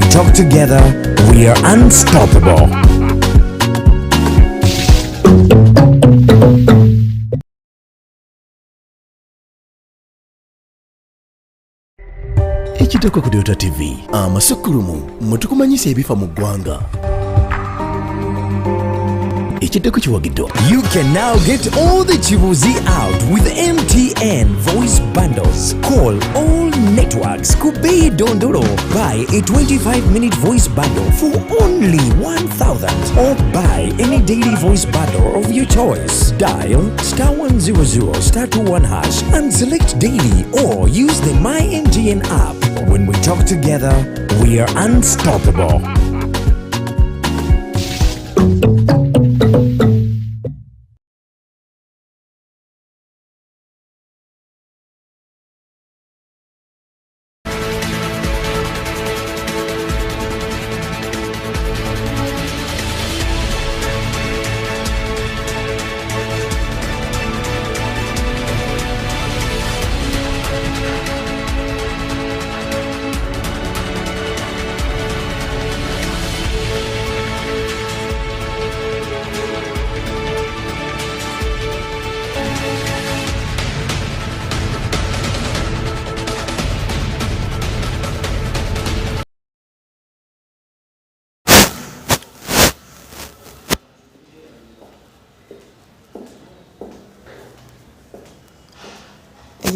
talk together, we are unstoppable. Ekitoko ku Dota TV amasukulumu mutukumanyisa ebifa mu ggwanga. Ekitoko kiwagidde. You can now get all the chibuzi out with MTN voice bundles. Call all networks Kubei Dondoro. Buy a 25-minute voice bundle for only 1,000 or buy any daily voice bundle of your choice. Dial *100 *21# and select daily or use the My MTN app. When we talk together, we are unstoppable.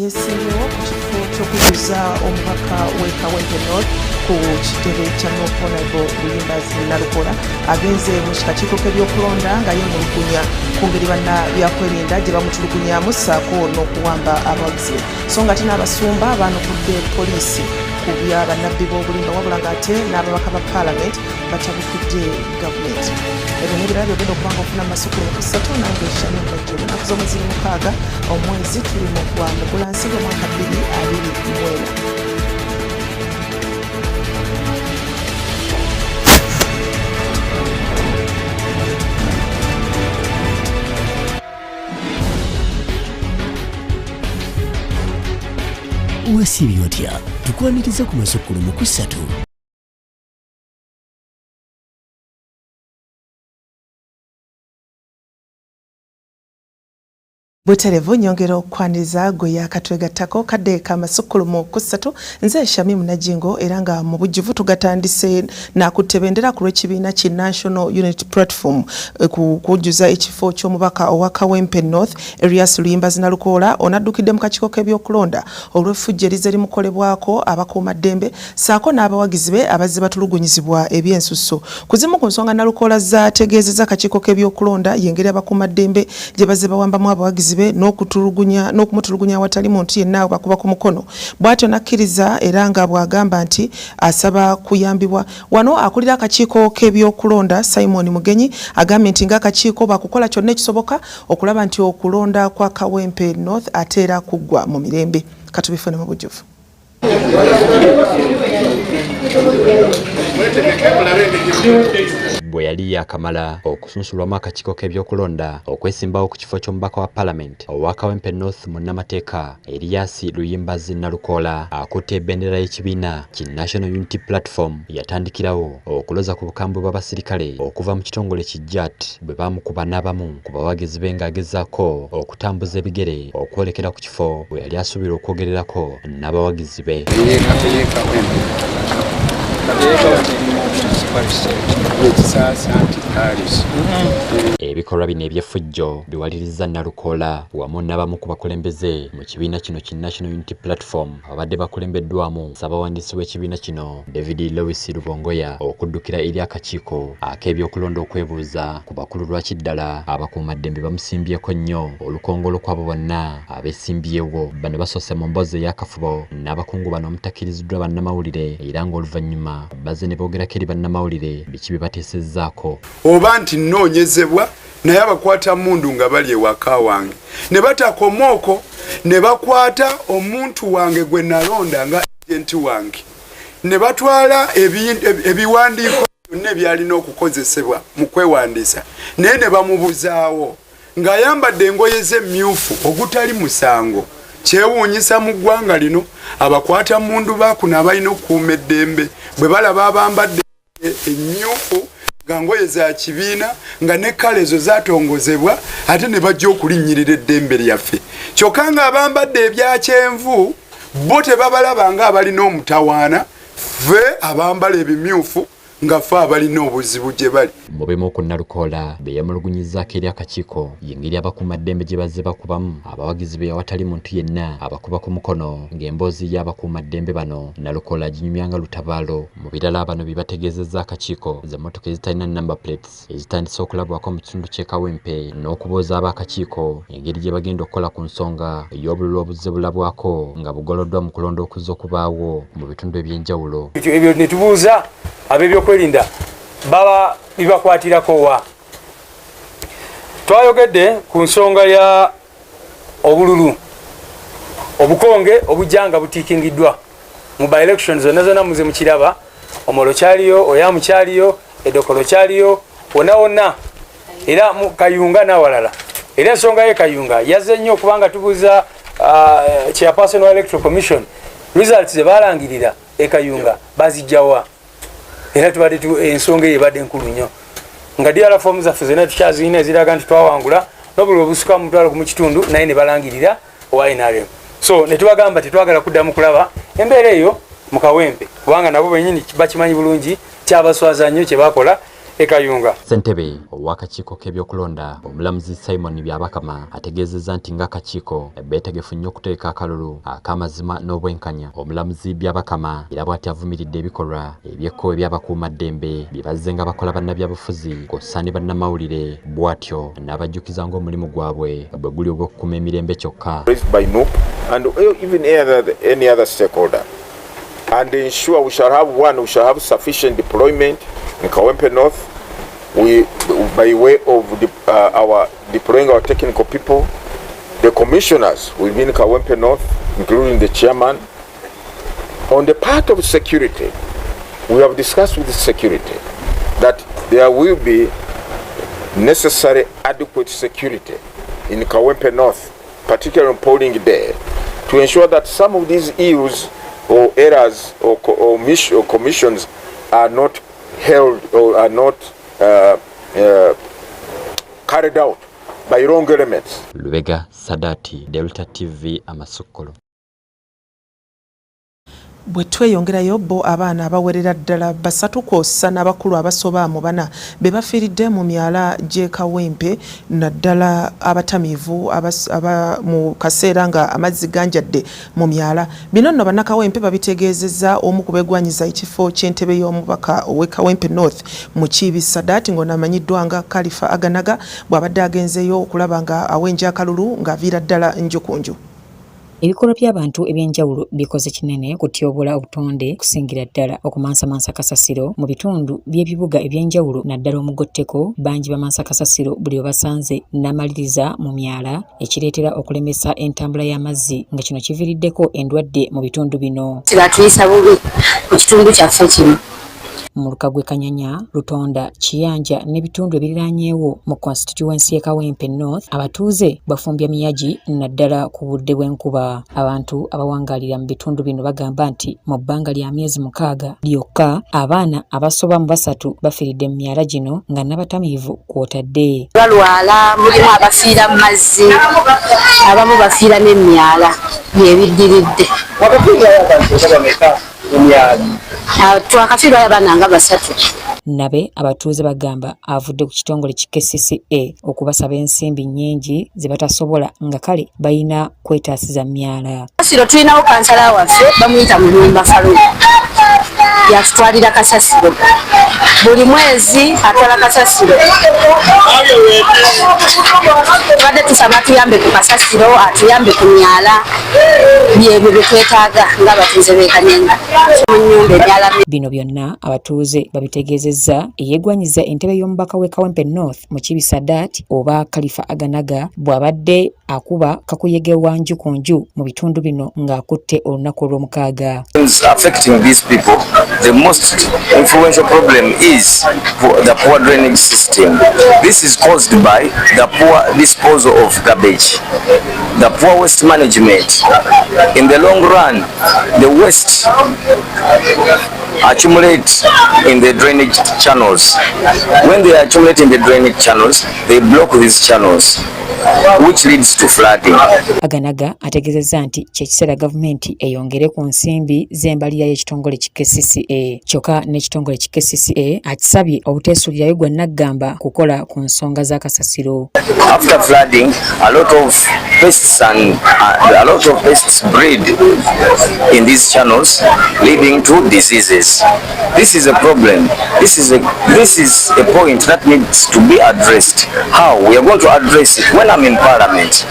Yesinyo ku kifo ky'okuguza omubaka w'Kawempe North ku kitebe kya Honorable Lyabasirikale agenze mu kakiiko k'ebyokulonda nga yemulugunya ku ngeri banna byakwerinda gye bamutulugunyamu ssaako n'okuwamba abawagizi so nga ate n'abasumba baanukudde poliisi ku bya bannabbi b'obulimba wabula ng'ate n'ababaka ba Parliament batabukidde gavumenti. Ebyo n'ebirala byogenda okuba nga ofuna amasukulu mu kusatu nange eshami Fujjo ennaku z'omwezi 6 omwezi tuli mu gwa Mugulansi gw'omwaka 2024. Wesibye otya tukwaniriza ku masukulu mu kusatu. Butelevu nyongera okwaniriza gwe yakatwegattako kadde kamasukulu mu kusatu nze Shami Munajingo era nga mu bujjuvu tugatandise nakutebendera ku lw'ekibiina ki National Unity Platform kujjuza ekifo ky'omubaka owa Kawempe North Elias Nalukoola onaddukidde mu kakiiko k'ebyokulonda olw'effujjo erize limukolebwako abakuumaddembe saako n'abawagizi be abazze batulugunyizibwa ebyensusso. Kuzimu ku nsonga Nalukoola zaategeezezza akakiiko k'ebyokulonda yengeri abakuumaddembe gye bazze bawambamu abawagizi n'okumutulugunya awatali muntu yenna bakuba ku mukono. Bw'atyo nakkiriza era nga bw'agamba nti asaba kuyambibwa. Wano akulira akakiiko k'ebyokulonda Simon Mugenyi agambye nti ng'akakiiko bakukola kyonna ekisoboka okulaba nti okulonda kwa Kawempe North ateera kuggwa mu mirembe. Katubifune mu bujjuvu. Bwe yali yakamala okusunsulwamu akakiiko k'ebyokulonda okwesimbawo ku kifo ky'omubaka wa Parliament owa Kawempe North munnamateeka Elias Nalukoola akutte ebendera y'ekibiina ki National Unity Platform yatandikirawo okuloza ku bukambwe bw'abasirikale okuva mu kitongole ki JAT bwe baamukuba n'abamu ku bawagizi be ng'agezaako okutambuza ebigere okwolekera ku kifo bwe yali asuubira okwogererako n'abawagizi be. Ebikolwa bino eby'effujjo biwaliriza Nalukoola wamu n'abamu ku bakulembeze mu kibiina kino ki National Unity Platform abadde bakulembeddwamu ssaabawandiisi w'ekibiina kino David Lewis Rubongoya okuddukira eri akakiiko ak'ebyokulonda okwebuuza ku bakulu lwaki ddala abakuumaddembe bamusimbyeko nnyo olukongolo kwabo bonna abeesimbyewo bano basoose mu mboozi ey'akafubo n'abakungu bano omutakkiriziddwa bannamawulire era ng'oluvannyuma bazze ne boogerako eri bannamawulire biki bye bateesezzaako oba nti nnoonyezebwa naye abakwata mundu nga bali ewaka wange ne batakomooko ne bakwata omuntu wange gwe nalonda nga agenti wange ne batwala ebiwandiiko byonna ebyalina okukozesebwa mu kwewandiisa naye ne bamubuzaawo ng'ayambadde engoye z'emmyufu ogutali musango kyewuunyisa mu ggwanga lino abakwata mundu bakuno abalina okukuuma eddembe bwe balaba abambadde emmyufu nga ngoye za kibiina nga ne kale ezo zatongozebwa ate ne bajja okulinnyirira eddembe lyaffe kyokka nga abambadde ebya kyenvu bo tebabalaba nga abalina omutawaana ffe abambala ebimyufu nga ffe abalina obuzibu gye bali. Mu bimu ku Nalukoola be yamulugunyizzaako eri akakiiko y'engeri abakuumaddembe gye bazze bakubamu abawagizi be awatali muntu yenna abakuba ku mukono ng'emboozi y'abakuumaddembe bano Nalukoola aginyumya nga lutabaalo. Mu birala bano bye bategeezezza akakiiko z'emmotoka ezitalina number plates ezitandise okulabwako mu kitundu ky'e Kawempe n'okubooza ab'akakiiko engeri gye bagenda okukola ku nsonga ey'obululu obuzze bulabwako nga bugoloddwa mu kulonda okuzze okubaawo mu bitundu eby'enjawulo. Ebyo ne tubuuza ab'ebyokwerinda baba bibakwatirako wa. Twayogedde ku nsonga ya obululu obukonge obujjanga butiikingiddwa mu by elections zonna muze mukiraba omolo kyaliyo oyamu kyaliyo edokolo kyaliyo wonna era mu Kayunga n'awalala. Era ensonga ye Kayunga yazze nnyo okubanga tubuuza chairperson wa electoral commission results ze balangirira e Kayunga bazijjawa. Era tubadde ensonga ebadde nkulu nnyo nga DRA forms zaffe zonna tukyazirina eziraga nti twawangula n'obululu obusuka mu mutwalo mu kitundu naye ne balangirira owa NRM. So ne tubagamba tetwagala kuddamu kulaba embeera eyo mu Kawempe kubanga nabo bennyini bakimanyi bulungi kyabaswaza nnyo kye bakola e Kayunga. Ssentebe ow'akakiiko k'ebyokulonda omulamuzi Simon Byabakama ategeezezza nti ng'akakiiko beetegefu nnyo okuteeka akalulu ak'amazima n'obwenkanya. Omulamuzi Byabakama era bw'ati avumiridde ebikolwa eby'ekkowe by'abakuumaddembe bye bazze nga bakola bannabyabufuzi kw'ossa ne bannamawulire bw'atyo n'abajjukiza ng'omulimu gwabwe bwe guli ogw'okukuuma emirembe kyokka. And even any other stakeholder, and ensure we shall have sufficient deployment in Kawempe North. By way of our deploying our technical people, the commissioners will be in Kawempe North, including the chairman. On the part of security, we have discussed with the security that there will be necessary adequate security in Kawempe North, particularly on polling day, to ensure that some of these ills or errors or commissions are not held or are not carried out by wrong elements. Lubega Sadati, Delta TV Amasukulu. Bwe tweyongerayo bo abaana abawerera ddala basatu kw'ossa n'abakulu abasoba mu bana be bafiiridde mu myala gy'e Kawempe naddala abatamiivu mu kaseera nga amazzi ganjadde mu myala. Bino nno bannakawempe babitegeezezza omu ku beegwanyiza ekifo ky'entebe y'omubaka ow'e Kawempe North mu Kiibi Sadaati ng'onaamanyiddwa nga Kalifa Aganaga bw'abadde agenzeeyo okulaba nga awenja akalulu ng'aviira ddala nju ku nju. Ebikolwa by'abantu eby'enjawulo bikoze kinene kutyobula obutonde kusingira ddala okumansamansa kasasiro mu bitundu by'ebibuga eby'enjawulo naddala omugotteko bangi bamansa kasasiro buli we basanze n'amaliriza mu myala ekireetera okulemesa entambula y'amazzi nga kino kiviiriddeko endwadde mu bitundu bino. Kibatuyisa bubi mu kitundu kyaffe kino. Mu Lukagwe Kanyanya, Lutonda, Kiyanja n'ebitundu ebiriraanyeewo mu constituency y'e Kawempe North abatuuze bafumbya miyaji naddala ku budde bw'enkuba. Abantu abawangaalira mu bitundu bino bagamba nti mu bbanga lya myezi 6 lyokka abaana abasoba mu 3 bafiiridde mu myala gino nga n'abatamiivu kw'otadde. Balwala mulimu abafiira mu mazzi abamu bafiira n'emyala byebiddiridde. Twakafiirwa abaana nga 3. Nabe abatuuze bagamba avudde ku kitongole ki KCCA okubasaba ensimbi nnyingi ze batasobola nga kale balina kwetaasiza myala. Kasasiro tulinawo kansala waffe bamuyita mu nyumba Faru yatutwalira kasasiro buli mwezi atwala kasasiro. Tubadde tusaba tuyambe ku kasasiro atuyambe ku myala byebyo bye twetaaga ng'abatuuze b'e Kanyenga mu nnyumba emyala. Bino byonna abatuuze babitegeezezza eyeegwanyiza entebe y'omubaka w'e Kawempe North mu Kiibi Sadaati oba Kalifa Aganaga bw'abadde akuba kakuyege wanju ku nju mu bitundu bino ng'akutte olunaku olw'omukaaga. Affecting these people the most influential problem is the poor drainage system. This is caused by the poor disposal of garbage, the poor waste management. In the long run, the waste accumulate in the drainage channels. When they accumulate in the drainage channels, they block these channels, which leads to flooding. Aganaga ategezezza nti kyekiseera gavumenti eyongere ku nsimbi z'embalirira y'ekitongole ki KCCA. Kyokka n'ekitongole ki KCCA akisabye obuteesuulirayo gwe naggamba kukola ku nsonga za kasasiro. After flooding, a lot of pests breed in these channels, leading to diseases. This is a problem. This is a point that needs to be addressed. How we are going to address it? When I'm in Parliament,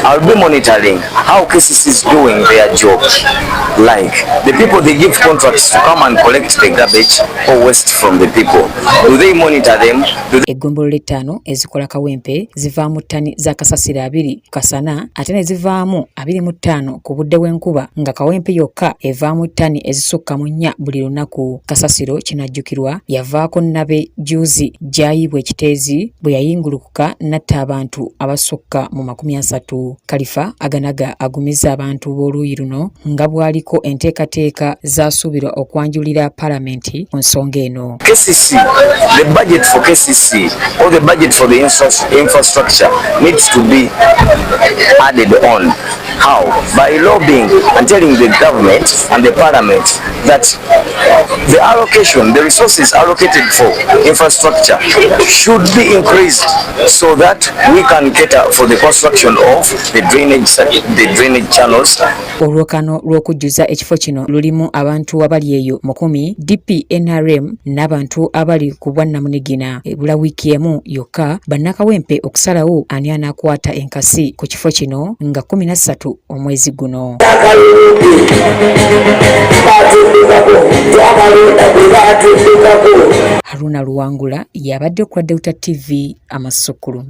I'll be monitoring how KCC is doing their job. Like the people they give contracts to come and collect the garbage or waste from the people. Do they monitor them? Eggombolola ettaano ezikola kawempe zivaamu ttani za kasasiro 2 kasana ate ne zivaamu 25 ku budde bw'enkuba nga kawempe yokka evaamu ttani ezisukka mu 4 buli lunaku. Kasasiro kinajjukirwa yavaako nabe juzi gyayibwa ekiteezi bwe yayingulukuka natta abantu abasukka mu 30. Kalifa Aganaga agumiza abantu b'oluuyi luno nga bwaliko enteekateeka zaasuubirwa okwanjulira Palamenti ku nsonga eno. KCC, the budget for KCC or the budget for the infrastructure needs to be added on. How? By lobbying and telling the government and the Parliament that the allocation, the resources allocated for infrastructure should be increased so that we can cater for the construction of the drainage channels. Olwokano lw'okujjuza ekifo kino lulimu abantu abali eyo 10 DPNRM n'abantu abali ku bwannamunigina. Ebula wiiki emu yokka bannakawempe okusalawo ani anaakwata enkasi ku kifo kino nga 13 omwezi guno. Haruna Luwangula yabadde ku Delta TV Amasukulu.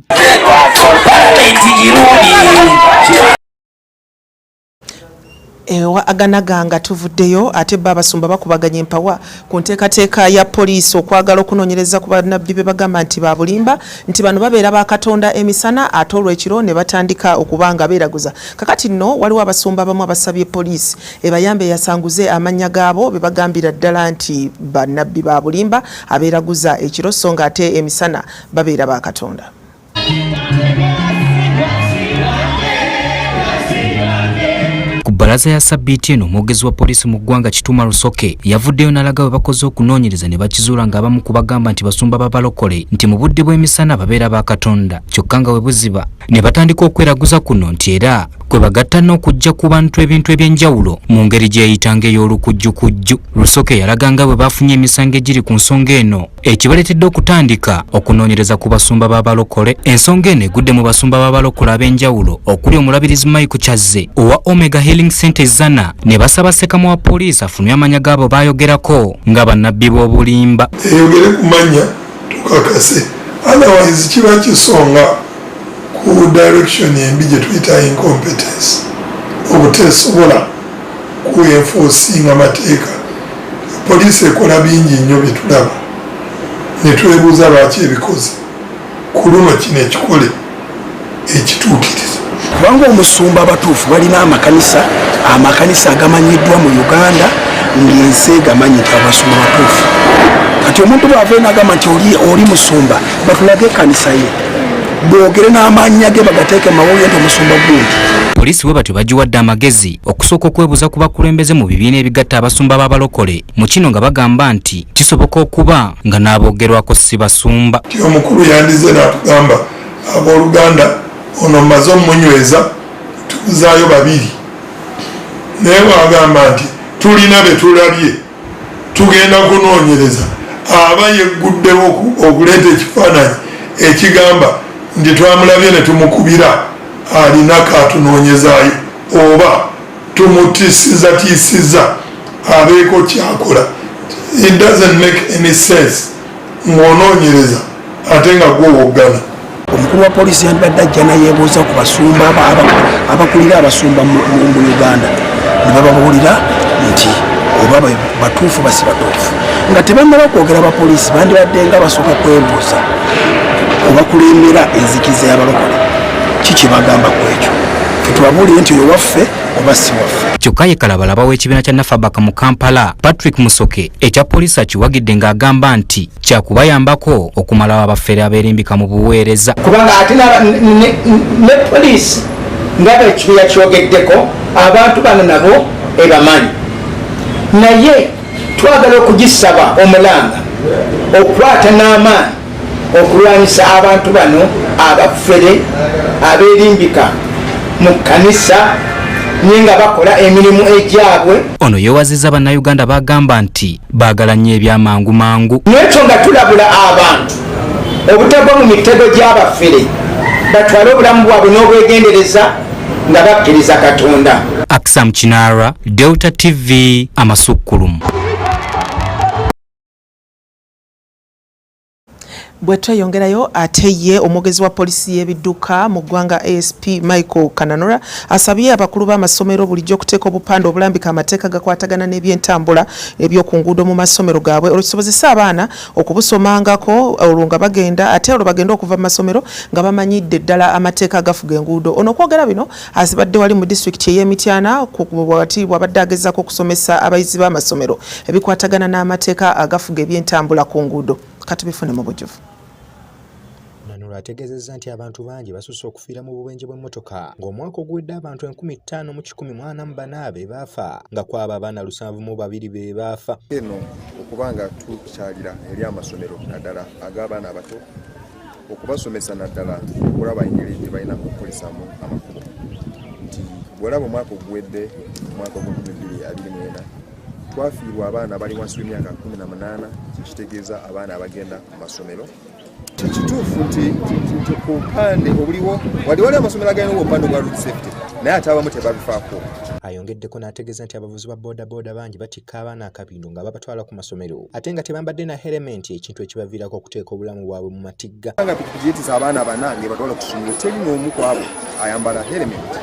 Ewa Aganaga nga tuvuddeyo ate babasumba bakubaganya empawa ku nteekateeka ya poliisi okwagala okunoonyereza ku bannabbi be bagamba nti babulimba nti bano babeera ba Katonda emisana ate olw'ekiro ne batandika okubanga beeraguza. Kakati nno waliwo abasumba abamu abasabye poliisi ebayambe yasanguze amannya gaabo be bagambira ddala nti bannabbi babulimba abeeraguza ekiro so nga ate emisana babeera ba Katonda. Balaza ya Sabiti eno omwogezi wa poliisi mu ggwanga Kituma Lusoke yavuddeyo n'alaga bwe bakoze okunoonyereza ne bakizuula ng'abamu ku bagamba nti basumba babalokole nti mu budde bw'emisana babeera ba Katonda kyokka nga we buziba ne batandika okweraguza kuno nti era kwe bagatta n'okujja ku bantu ebintu eby'enjawulo mu ngeri gye yayitanga ey'olukujjukujju. Lusoke yalaga nga bwe bafunye emisango egiri ku nsonga eno ekibaleetedde okutandika okunoonyereza ku basumba babalokole. Ensonga eno egudde mu basumba babalokole ab'enjawulo okuli omulabirizi Mike Kyazze owa Omega Healing Center Zana ne basaba Ssekamo wa poliisi afunwe amanya gaabo baayogerako nga bannabbi b'obulimba. Eyogere ku mannya tukakase otherwise kiba kisonga ku direction embi gye tuyita incompetence obuteesobola ku-enforcing amateeka. Poliisi ekola bingi nnyo bye tulaba ne twebuuza lwaki ebikoze ku luno kino ekikole ekituukiriza. Kubanga omusumba abatuufu balina amakanisa agamanyiddwa mu Uganda ng'ensi egamanyi nti abasumba batuufu. Kati omuntu bw'ava n'agamba nti oli musumba batulage ekkanisa ye boogere n'amannya ge bagateeke mawulire nti omusumba gundi. Poliisi bwe batyo bagiwadde amagezi okusooka okwebuuza ku bakulembeze mu bibiina ebigatta abasumba b'abalokole mu kino nga bagamba nti kisoboka okuba nga n'aboogerwako si basumba. Omukulu yandize n'atugamba abooluganda ono mmaze omunyweza tuzaayo 2 naye bwagamba nti tulina be tulabye tugenda kunoonyereza aba yegguddewo okuleeta ekifaananyi ekigamba nti twamulabye ne tumukubira alina kaatunoonyezaayo oba tumutiisizatiisiza abeeko kyakola. It doesn't make any sense ng'onoonyereza ate nga gwowoggana. Omukulu wa poliisi yandibadde ajja nayeebuuza ku basumba abakulira abasumba mu Uganda ne bababuulira nti oba batuufu basi batuufu nga tebamala okwogera abapoliisi bandibadde nga basooka kwembuuza oba kulembera enzikiza y'abalokole kiki bagamba ku ekyo tetubabuulire nti oyo waffe oba si waffe. Kyokka ye kalabalaba w'ekibiina kya Nafabaka mu Kampala Patrick Musoke ekya poliisi akiwagidde ng'agamba nti kyakubayambako okumalawo abafere abeerimbika mu buweereza kubanga ate ne poliisi nga ekibiina kyogeddeko abantu bano nabo ebamanyi naye twagala okugisaba omulanga okukwata n'amaanyi okulwanyisa abantu bano abafere abeerimbika mu kanisa ninga bakola emirimu egyabwe. Ono yeewazizza bannayuganda bagamba nti baagala nnyo ebyamangu mangu nekyo nga tulabula abantu obutagwa mu mitego gy'abafere batwale obulamu bwabwe n'obwegendereza nga bakkiriza Katonda. Aksam Kinara, Delta TV, Amasukkulumu. bwe tweyongerayo ate ye omwogezi wa poliisi y'ebidduka mu ggwanga ASP Michael Kananura asabye abakulu b'amasomero bulijjo okuteeka obupande obulambika amateeka gakwatagana n'ebyentambula eby'oku nguudo mu masomero gaabwe olukisobozesa abaana okubusomangako olwo nga bagenda ate olwo bagenda okuva mu masomero nga bamanyidde ddala amateeka agafuga enguudo. Ono okwogera bino azibadde wali mu disitulikiti ey'Emityana wakati bw'abadde agezaako okusomesa abayizi b'amasomero ebikwatagana n'amateeka agafuga ebyentambula ku nguudo. Katubifune mu bujjuvu. Ategeezezza nti abantu bangi basusse okufiira mu bubenje bw'emmotoka ng'omwaka oguwedde abantu 5144 be baafa nga kwaba abaana 702 be baafa. Eno okubanga tukyalira eri amasomero naddala ag'abaana abato okubasomesa naddala okulaba engeri gye balina okukolesamu amakubo nti bw'olaba omwaka oguwedde omwaka gwa 2024 twafiirwa abaana bali wansi w'emyaka 18 kitegeeza abaana abagenda mu masomero. Kituufu nti ku bupande obuliwo wali amasomero agalina obupande obwa road safety naye ate abamu tebabifaako. Ayongeddeko n'ategeeza nti abavuzi ba boodabooda bangi batikka abaana akabindo nga babatwala ku masomero ate nga tebambadde na helementi ekintu ekibaviirako okuteeka obulamu bwabwe mu matigga. Nga pikipiki yeetisa abaana abanange batwala ku ssomero teri n'omu ku abo ayambala helementi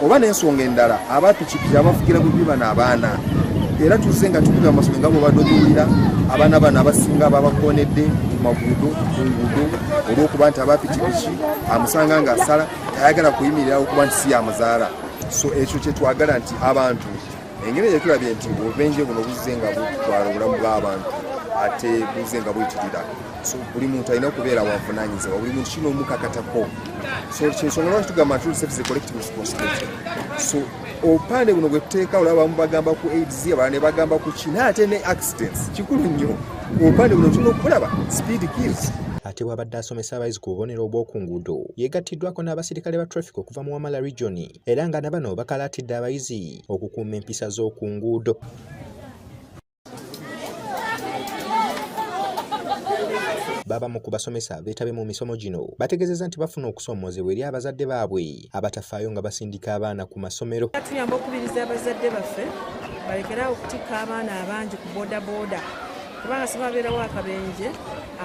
oba n'ensonga endala abapikipiki abafugira bubi bano abaana era tuzze nga tukubira amasomero nga bwe badoduulira abaana bano abasinga babakoonedde ku maguudo ku nguudo olw'okuba nti abapikipiki amusanga ng'asala tayagala kuyimirirawo okuba nti si yamuzaala. So ekyo kye twagala nti abantu engeri gye tulabye nti obubenje buno buzze nga butwala obulamu bw'abantu ate buzze nga buyitulira. So buli muntu alina okubeera wavunaanyizibwa buli muntu kino omukakatako. So kyensonga lwaki tugamba nti safety collective responsibility. So obupande buno bwe tuteeka olaba abamu bagamba ku AIDS abalala ne bagamba ku kina ate ne accidents kikulu nnyo. Obupande buno tulina okulaba speed kills. Ate wabadde asomesa abayizi ku bubonero obw'oku nguudo yegattiddwako n'abasirikale ba traffic okuva mu Wamala region era nga na bano bakalaatidde abayizi okukuuma empisa z'oku nguudo. Babamu ku basomesa beetabe mu misomo gino bategeezezza nti bafuna okusoomozebwa eri abazadde baabwe abatafaayo nga basindika abaana ku masomero. Tuyamba okubiriza abazadde baffe balekera okutikka abaana abangi ku boodabooda kubanga sibabeerawo akabenje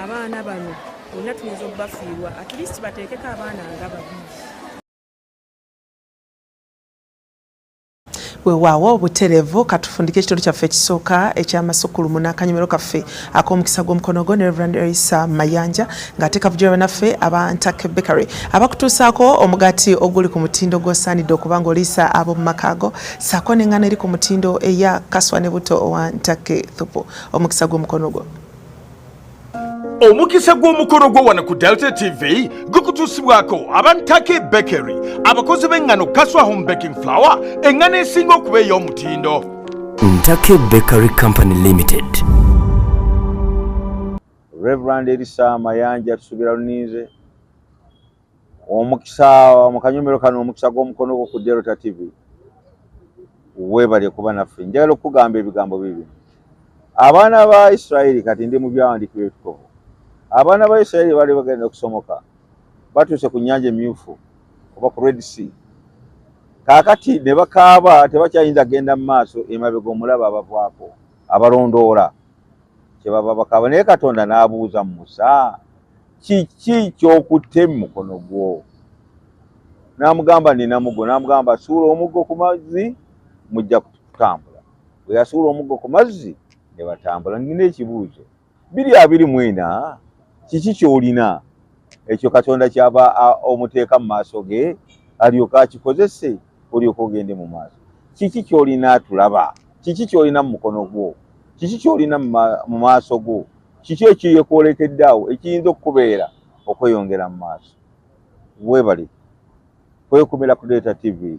abaana bano bonna tuyinza okubafiirwa at least bateekeko abaana nga babiri. Weewaawo obutereevu katufundike ekitolo kyaffe ekisooka eky'Amasukkulumu n'akanyomero kaffe ak'omukisa gw'omukono gwo ne Reverend Elisa Mayanja ng'ate kavujira bannaffe aba Ntake Bakery abakutuusaako omugaati oguli ku mutindo gw'osaanidde okuba ng'oliisa ab'omu makaago ssaako n'eŋŋaano eri ku mutindo eya kaswa ne buto owa Ntake Thupu. Omukisa gw'omukono gwo. Omukisa gw'omukono gwo wano ku Delta TV gukutuusibwako aba Ntake Bakery abakozi b'eŋŋano Kaswa Home Baking Flour eŋŋano esinga okuba ey'omutindo. Ntake Bakery Company Limited. Reverend Elisa Mayanja tusuubira luninze omukisa mu kanyomero kano omukisa gw'omukono gwo ku Delta TV weebalye kuba naffe. Njagala okugamba ebigambo bibiri. Abaana ba Isirayiri kati ndi mu byawandiikibwa ebitukuvu. Abaana ba Isirayiri bali bagenda okusomoka batuuse ku nnyanja emyufu oba ku Red Sea. Kaakati ne bakaaba tebakyayinza genda mu maaso emabega omulaba abavaako abalondoola kyebava bakaaba naye Katonda n'abuuza Musa kiki ky'okutte mu mukono gwo? N'amugamba nina muggo. N'amugamba suula omuggo ku mazzi mujja kutambula. bwe yasuula omuggo ku mazzi ne batambula. Ngina ekibuuzo 224 kiki ky'olina ekyo Katonda kyaba omuteeka mu maaso ge alyoka akikozese olyoka ogende mu maaso? Kiki ky'olina tulaba? Kiki ky'olina mu mukono gwo? Kiki ky'olina mu maaso go? Kiki ekiyekwolekeddeawo ekiyinza okukubeera okweyongera mu maaso? Weebale kwekumira ku Delta TV.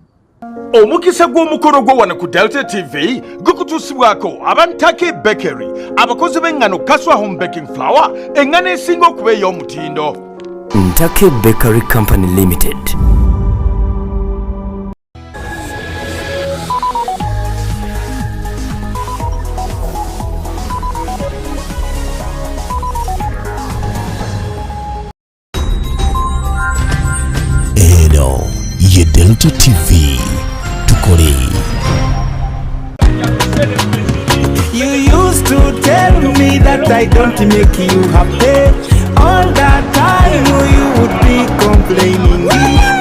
Omukisa gw'omukolo gwo wano ku Delta TV gukutuusibwako abantake bakery, abakozi b'engano Kaswa Home Baking Flour, engano esinga okuba ey'omutindo. Ntake Bakery Company Limited. Eno ye Delta TV. Tukore. You used to tell me that I don't make you happy. All that time you would be complaining.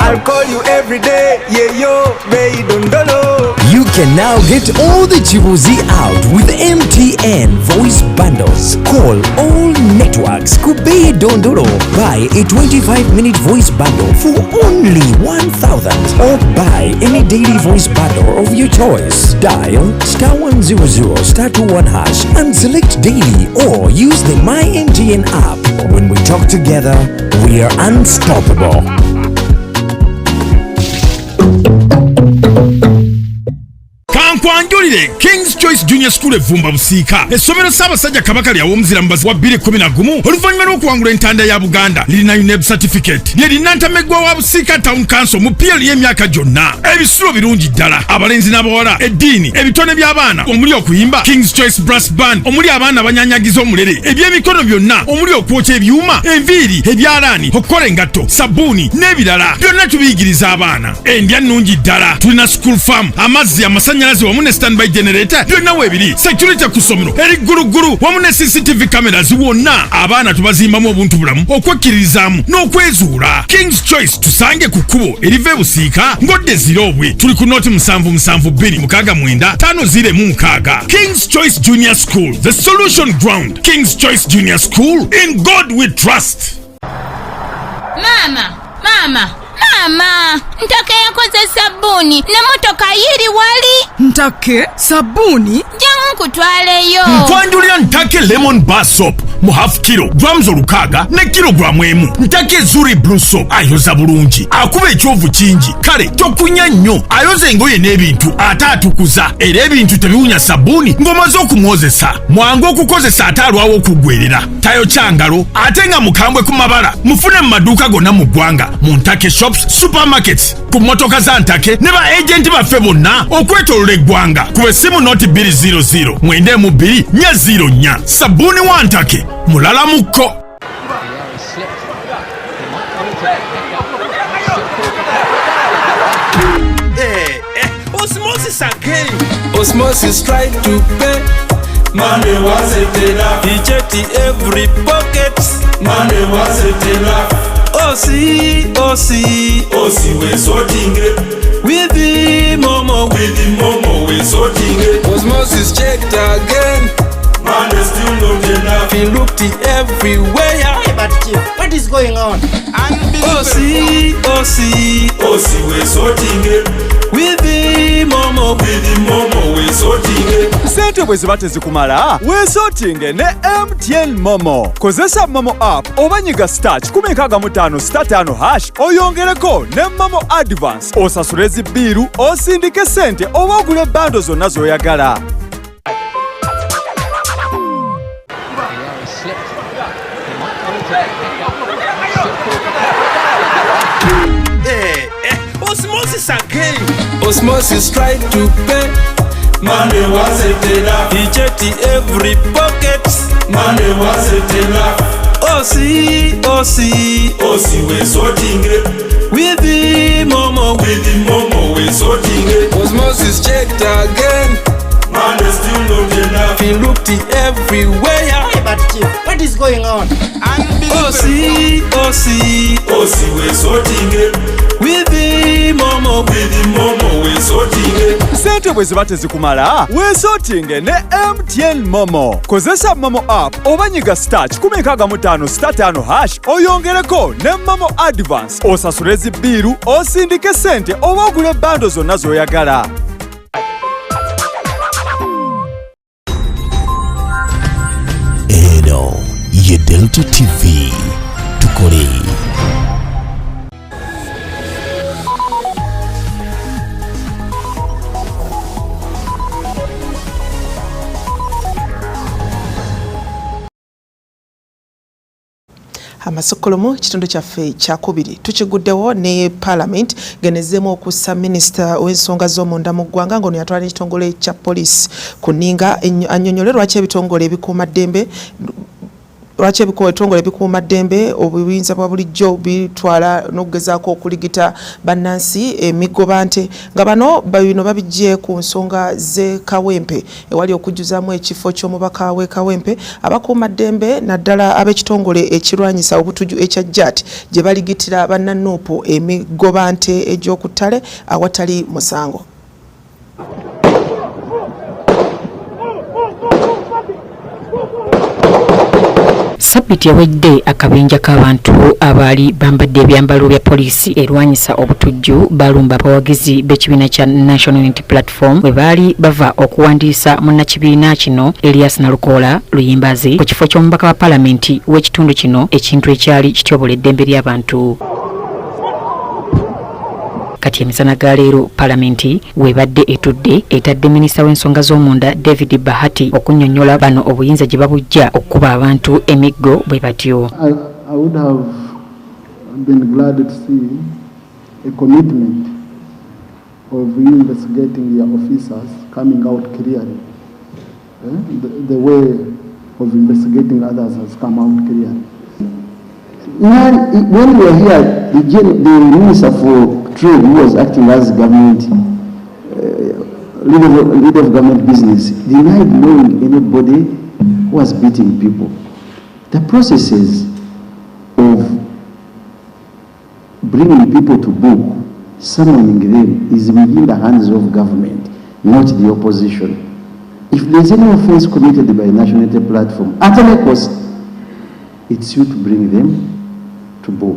I'll call you every day, yeah yo, baby dondolo. You can now get all the Chibuzi out with MTN voice bundles. Call all networks Kubei Dondoro. Buy a 25-minute voice bundle for only 1,000 or buy any daily voice bundle of your choice. Dial *100 *21# and select daily or use the My MTN app. When we talk together, we are unstoppable. Kankwanjulire King's Choice Junior School evumba busiika. Essomero Ssaabasajja Kabaka lya w'omuzirambazi wa 2011 oluvannyuma lw'okuwangula entanda ya Buganda lirina UNEB certificate. Lye linnantameggwa wa Busiika Town Council mu PL y'emyaka gyonna. Ebisulo birungi ddala, abalenzi n'abawala, eddiini, ebitone by'abaana, omuli okuyimba, King's Choice Brass Band, omuli abaana abanyanyagiza omulere, ebyemikono byonna, omuli okwokya ebyuma, enviiri, ebyalaani, okukola engatto, sabbuuni n'ebirala. Byonna tubiyigiriza abaana. Endya nnungi ddala. Tulina school farm, amazzi, amasannyalaze wamu ne standby generator byonna weebiri. Security ku ssomero eri ggulugulu wamu ne CCTV cameras wonna. Abaana tubazimbamu obuntu bulamu okwekkiririzaamu n'okwezuula. King's Choice tusange ku kkubo eriva e Busiika ngodde zirobwe. Tuli ku nooti 7772 King's Choice Junior School, the solution ground. King's Choice Junior School, in God we trust. Mama, Ntake yakoze sabuni ne motoka yiri wali. Ntake sabuni? Jangu kutwaleyo. Ntwanjulira Ntake lemon bar soap mu half kilo, grams 600 ne kilogramu 1. Ntake Zuri blue soap ayoza bulungi, akuba ekyovu kingi. Kale tokunya nnyo, ayoza engoye n'ebintu ate atukuza. Era ebintu tebiwunya sabuni ng'omaze okumwozesa. Mwangu okukozesa ate alwawo okugwerera. Tayokya ngalo ate nga mukambwe ku mabala. Mufune mu maduuka gonna mu ggwanga, mu Ntake shops, supermarkets, ku mmotoka za Ntake ne ba agenti baffe bonna okwetoolola eggwanga. Ku essimu noti 200 92 404. Sabuni wa Ntake mulala mukko. Osmosis again. Osmosis tried to pay. Money wasn't enough. He checked every pocket. Money wasn't enough. Osi we're sorting it. With the momo we're sorting it. Osmosis checked again. Man is still not enough. He looked everywhere. Hey, but what is going on? Osi we're sorting it. With the momo we're sorting it. Sente bwe ziba tezikumala weesootinge ne MTN Momo. Kozesa Momo app oba nyiga *655*5 oyongereko ne Momo Advance osasule zibbiiru osindike sente oba ogule bando zonna z'oyagala. Osmosis again. Osmosis tried to pay. Money wasn't enough. He checked every pocket. Money wasn't enough. Osi we're sorting it. With the momo we're sorting it. Osmosis checked again. Man is still not enough. He looked everywhere. Hey, but what is going on? Osi we're sorting it. With the momo we're sorting it. Sente bwe ziba tezikumala weesootinge ne MTN Momo. Kozesa Momo app oba nyiga star 165*5 oyongereko ne Momo Advance osasule zibbiiru osindike ssente oba ogule bando zonna z'oyagala. Eno ye Delta TV tukole. Amasokolomo kitundu kyaffe kyakubiri tukiguddewo ne Parliament genezemu okussa Minisita w'ensonga z'omunda mu ggwanga ng'ono yatwala ekitongole kya poliisi kuninga annyonnyole lwaki ebitongole ebikuumaddembe ebikuumaddembe obuyinza bwa bulijjo bitwala n'okugezaako okuligita bannansi emigobante nga bano bino babijje ku nsonga z'e Kawempe ewali okujjuzaamu ekifo ky'omubaka w'e Kawempe abakuumaddembe naddala ab'ekitongole ekirwanyisa obutuju ekya JAT gye baligitira bannanuupu emigobante egy'oku ttale awatali musango. Sabiti ewedde akabinja k'abantu abaali bambadde ebyambalo bya poliisi erwanyisa obutujju balumba abawagizi b'ekibiina kya National Unity Platform bwe baali bava okuwandiisa munnakibiina kino Elias Nalukoola Luyimbazi ku kifo ky'omubaka wa Paalamenti w'ekitundu kino ekintu ekyali kityobola eddembe ly'abantu. Kati emisana ga leero Paalamenti webadde etudde etadde Minisita w'ensonga z'omunda David Bahati okunnyonnyola bano obuyinza gye babujja okuba abantu emiggo bwe batyo. I would have been glad to see a commitment of you investigating your officers coming out clearly. The way of investigating others has come out clearly. When we were here, the Minister for Trade, who was acting as government, leader of government business, denied knowing anybody who was beating people. The processes of bringing people to book, summoning them, is within the hands of government, not the opposition. If there's any offense committed by a National Unity Platform, at any cost, it's you to bring them to book.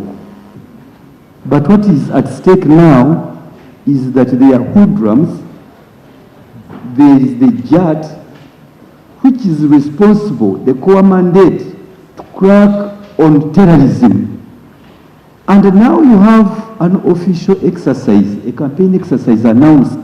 But what is at stake now is that they are hoodlums. There is the JAT, which is responsible, the core mandate, to crack on terrorism. And now you have an official exercise, a campaign exercise announced,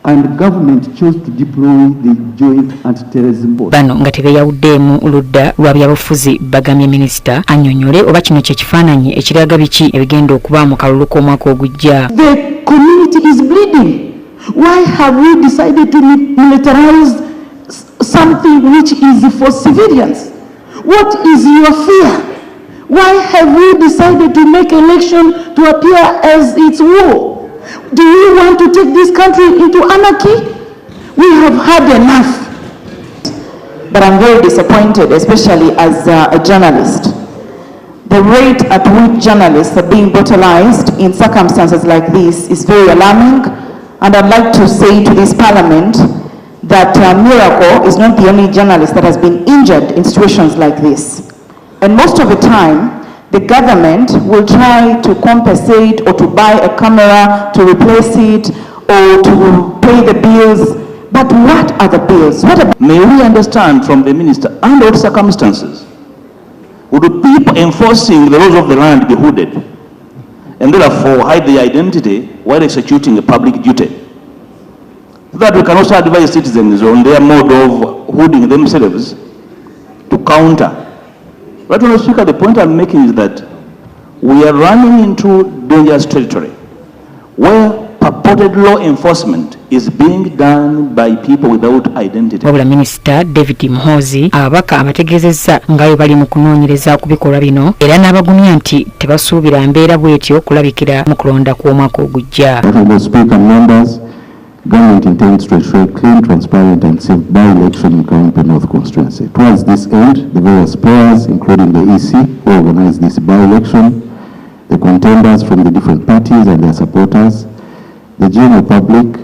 and government chose to deploy the joint anti-terrorism force. Bano nga tebeyawuddeemu ludda lwa byabufuzi bagamye Minisita annyonnyole oba kino kye kifaananyi ekiraga biki ebigenda okuba mu kalulu k'omwaka ogujja. The community is bleeding. Why have we decided to militarize something which is for civilians? What is your fear? Why have we decided to make election to appear as it's war? Do you want to take this country into anarchy? We have had enough. But I'm very disappointed, especially as a journalist. The rate at which journalists are being brutalized in circumstances like this is very alarming. And I'd like to say to this Parliament that Miracle is not the only journalist that has been injured in situations like this. And most of the time, the government will try to compensate or to buy a camera to replace it or to pay the bills. But what are the bills? May we understand from the Minister, under what circumstances would people enforcing the laws of the land be hooded and therefore hide their identity while executing a public duty? So that we can also advise citizens on their mode of hooding themselves to counter. But when I speak, the point I'm making is that we are running into dangerous territory where purported law enforcement is being done by people without identity. Wabula Minisita David Muhoozi ababaka abategeezezza nga bwe bali mu kunoonyereza ku bikolwa bino era n'abagumya nti tebasuubira mbeera bw'etyo kulabikira mu kulonda kw'omwaka ogujja. Government intends to ensure clean, transparent and safe by-election in Kawempe North constituency. Towards this end, the various players, including the EC, who organized this by-election, the contenders from the different parties and their supporters, the general public,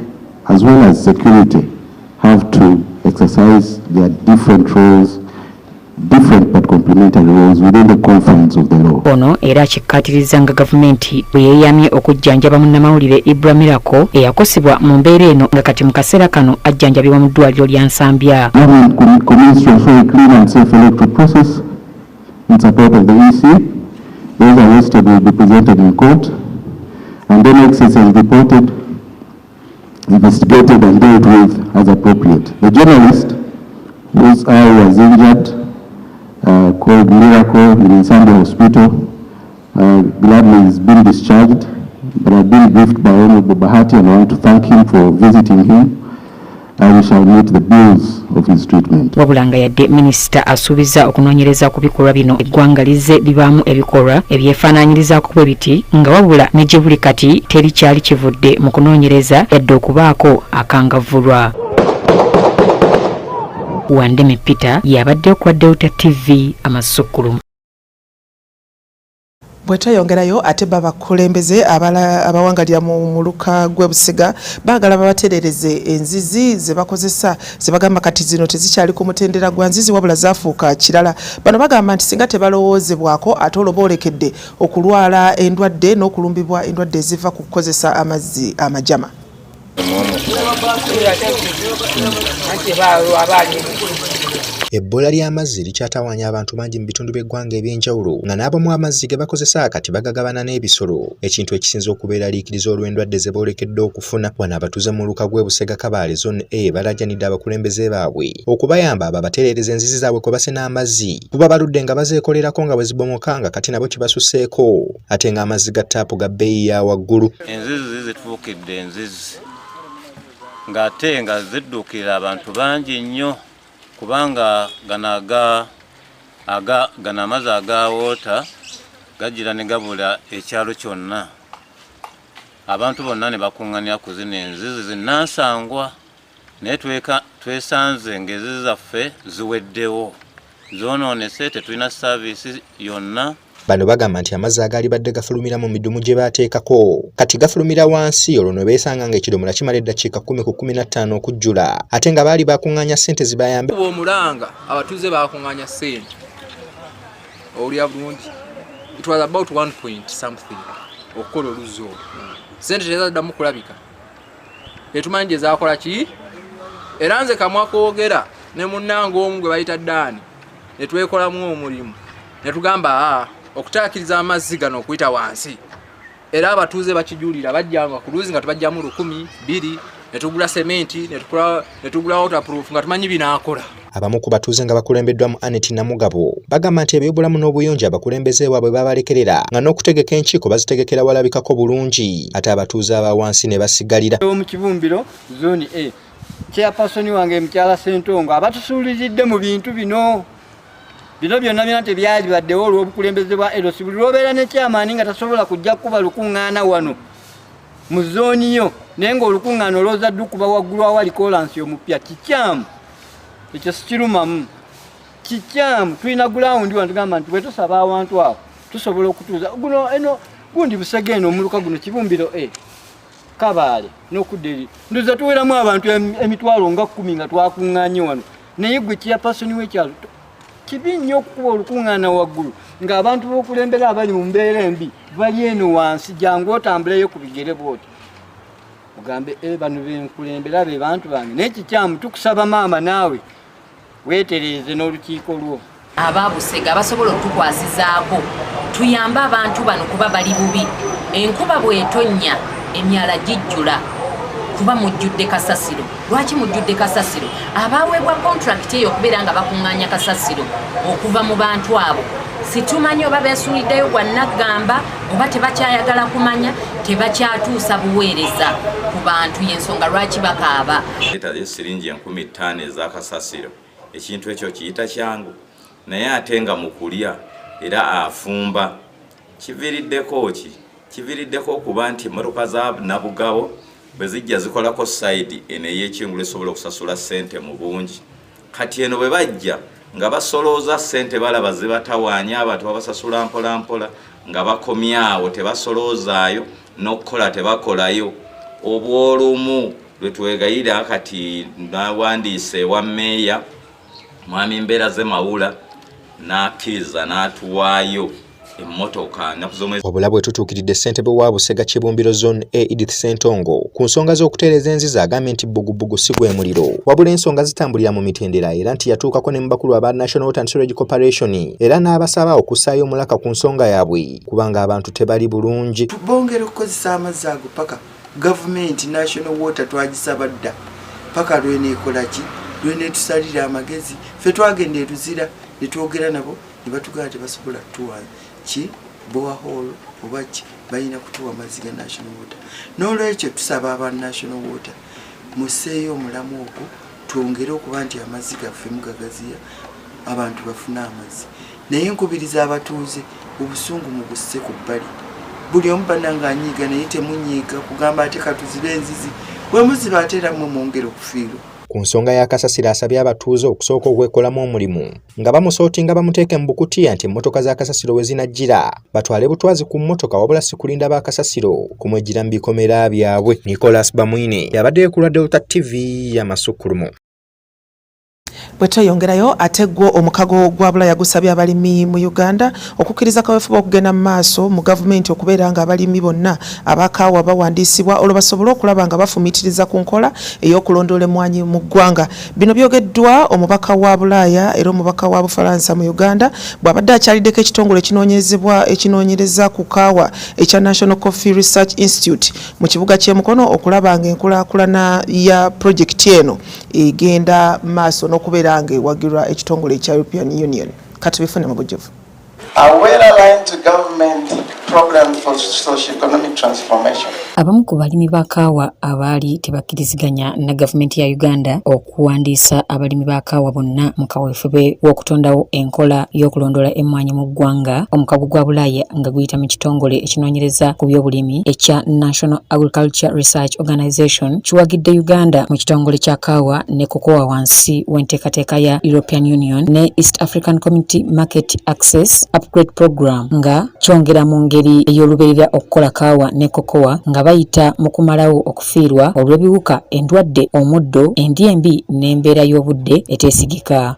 as well as security have to exercise their different roles, different but complementary roles within the confines of the law. Ono era kikkatiriza nga gavumenti bwe yeeyamye okujjanjaba munnamawulire Ibra Miracle eyakosebwa mu mbeera eno nga kati mu kaseera kano ajjanjabibwa mu ddwaliro lya Nsambya. Government commits to ensure a clean and safe electoral process in support of the EC. Those arrested will be presented in court, and then excesses reported, investigated and dealt with as appropriate. The journalist whose eye was injured, called Miracle in Nsambya Hospital, gladly is being discharged, but I've been briefed by Honorable Bahati and I want to thank him for visiting him. We shall meet the bills of his treatment. Wabula nga yadde minisita asuubiza okunoonyereza ku bikolwa bino eggwanga lizze bibaamu ebikolwa ebyefaanaanyirizaako bwe biti nga wabula ne gye buli kati teri kyali kivudde mu kunoonyereza yadde okubaako akangavvulwa. Wandeme Peter yabadde ku Delta TV Amasukulu. Bwetayongerayo ate babakulembeze abawangalira mu muluka gw'Ebusiga baagala babaterereze enzizi ze bakozesa ze bagamba kati zino tezikyali ku mutendera gwa nzizi wabula zaafuuka kirala. Bano bagamba nti singa tebalowoozebwako ate oloboolekedde okulwala endwadde n'okulumbibwa endwadde eziva ku kukozesa amazzi amajama. Ebbola ly'amazzi likyatawaanya abantu bangi mu bitundu by'eggwanga ebyenjawulo nga n'abamu amazzi ge bakozesa kati bagagabana n'ebisolo, ekintu ekisinza okubeera liikiriza olw'endwadde ze boolekedde okufuna. Wano abatuuze mu luka gw'Ebusega Kabaale zone A balajjanidde abakulembeze baabwe okubayamba abo abatereereza enzizi zaabwe kwe basena amazzi kuba baludde nga bazeekolerako nga bwe zibomoka nga kati nabo kibasuseeko ate ng'amazzi ga ttaapu ga bbeeyi ya waggulu. Enzizi zituukidde enzizi ng'ate nga ziddukira abantu bangi nnyo kubanga gano amazzi aga woota gagira ne gabula ekyalo kyonna. Abantu bonna ne bakuŋŋanya ku zino enzizi zinnansangwa naye twesanze ng'enzizi zaffe ziweddewo zoonoonese, tetulina saaviisi yonna. Bano bagamba nti amazzi agaali badde gafulumira mu midumu gye baateekako kati gafulumira wansi, olwo ne beesanga ng'ekidomola kimala eddakiika 10 ku 15 okujjula ate nga baali bakuŋŋaanya ssente zibayambe. Omulanga abatuuze bakuŋŋaanya ssente olya bulungi, it was about 1 point something okukola oluzo. Ssente tezaddamu kulabika, etumanyi gye zaakola ki era nze kamwa koogera ne munnange omu gwe bayita Ddaani ne twekolamu omulimu ne tugamba okutaakiriza amazzi gano okuyita wansi era abatuuze bakijulira bajjanga ku luzi nga tubajjamu 100, 2 ne tugula sementi ne tugula waterproof nga tumanyi binaakola. Abamu ku batuuze nga bakulembeddwamu Anet Namugabo bagamba nti ebyobulamu n'obuyonjo abakulembeze waabwe babalekerera nga n'okutegeka enkiiko bazitegekera walabikako bulungi ate abatuuze aba wansi ne basigalira. Mu kibumbiro zone A chairperson wange mukyala Sentongo abatusuulizidde mu bintu bino byonna byonna tebyali baddewo olw'obukulembeze bwa LC. Buli lw'obeera ne kyamaani nga tasobola kujja kuba lukuŋŋaana wano mu zooni yo naye ng'olukuŋŋaana olwoza ddukuba waggulu awali kolansi omupya kikyamu. Ekyo sikirumamu, kikyamu. Tulina gulawundi wano tugamba nti bwe tusaba awantu awo tusobola okutuuza gundi Busega eno omuluka guno kibumbiro Kabaale n'okudda eri ndoza tuweramu abantu emitwalo nga 10 nga twakuŋŋaanye wano naye gwe chairperson w'ekyalo kibi nnyo okukuba olukuŋŋaana waggulu ng'abantu b'okulembera abali mu mbeera embi bali eno wansi, jangu otambuleyo ku bigere bwoti mugambe bano benkulembera be bantu bange n'ekikyamu tukusaba maama naawe weetereeze n'olukiiko lwo. Ababusega basobola okutukwasizaako tuyambe abantu bano kuba bali bubi, enkuba bw'etonnya emyala gijjula kuba mujjudde kasasiro. Lwaki mujjudde kasasiro? Abaweebwa contract eyo okubeera nga bakuŋŋaanya kasasiro okuva mu bantu abo situmanyi oba beesuuliddeyo gwa naggamba oba tebakyayagala kumanya, tebakyatuusa buweereza ku bantu, y'ensonga lwaki bakaaba. Leetayo siringi 15,000 ez'akasasiro, ekintu ekyo kiyita kyangu naye ate nga mu kulya era afumba. Kiviiriddeko ki? Kiviiriddeko okuba nti emmotoka za Nabugabo bwe zijja zikolako sayidi eno ey'ekyengulu esobola okusasula ssente mu bungi. Kati eno bwe bajja nga basolooza ssente balaba zibatawaanya abantu babasasula mpola mpola nga bakomyawo tebasoloozaayo n'okukola tebakolayo. Obwolumu lwetwegayira kati nawandiise wa meeya mwami Mbeera ze Mawula n'akkiriza n'atuwaayo emmotoka nnaku z'omwezi. Obulabwe tutuukiridde ssentebe wa Busega Kibumbiro Zone A Edith Ssentongo ku nsonga z'okutereeza enzizi agambye nti bbugubugu si gwe muliro wabula ensonga zitambulira mu mitendera era nti yatuukako ne mu bakulu aba National Water and Sewage Corporation era n'abasaba okussaayo omulaka ku nsonga yaabwe kubanga abantu tebali bulungi. Bongera okukozesa amazzi ago paka gavumenti National Water twagisaba dda paka lweneekola ki lweneetusalira amagezi ffe twagenda eruzira ne twogera nabo ne batugamba tebasobola kutuwa ki borehole oba ki balina kutuwa amazzi ga National Water. N'olwekyo tusaba aba National Water museeyo omulamu ogwo twongere okuba nti amazzi gaffe mugagaziya abantu bafune amazzi naye nkubiriza abatuuze obusungu mubusse ku bbali buli omu bannanga anyiiga naye temunyiiga kugamba ate katuzibe enzizi bwe muziba ate era mmwe mwongere okufiirwa. Ku nsonga ya kasasiro asabye abatuuze okusooka okwekolamu omulimu nga bamusootinga bamuteeke mu bukutiya nti emmotoka za kasasiro we zinajjira batwale butwazi ku mmotoka wabula si kulinda ba kasasiro kumwejjira mu bikomera byabwe. Nicholas Bamwine yabadde ku Delta TV ya Masukulumu. Bwetweyongerayo ate gwo omukago gwa Bulaya gusabye abalimi mu Uganda okukkiriza kaweefube okugenda mu maaso mu gavumenti okubeera nga abalimi bonna abakaawa bawandiisibwa olwo basobole okulaba nga bafumiitiriza ku nkola ey'okulondoola emmwanyi mu ggwanga. Bino byogeddwa omubaka wa Bulaya era omubaka wa Bufalansa mu Uganda bw'abadde akyaliddeko ekitongole ekinoonyereza ku kaawa ekya National Coffee Research Institute mu kibuga ky'e Mukono okulaba nga enkulaakulana ya projekiti eno egenda maaso n'okubeera nga ewagirwa ekitongole ekya European Union. Kati bifune mu bujjuvu. A well-aligned government program for socio-economic transformation. Abamu ku balimi ba kaawa abaali tebakkiriziganya na gavumenti ya Uganda okuwandiisa abalimi ba kaawa bonna mu kaweefube w'okutondawo enkola y'okulondoola emmwanyi mu ggwanga, omukago gwa Bulaaya nga guyita mu kitongole ekinoonyereza ku by'obulimi ekya National Agriculture Research Organization kiwagidde Uganda mu kitongole kya kaawa ne kokowa wansi w'enteekateeka ya European Union ne East African Community Market Access Upgrade Program nga kyongera mu ngeri ey'olubeerera okukola kaawa ne kokowa nga bayita mu kumalawo okufiirwa olw'ebiwuka, endwadde, omuddo, endya embi n'embeera y'obudde eteesigika.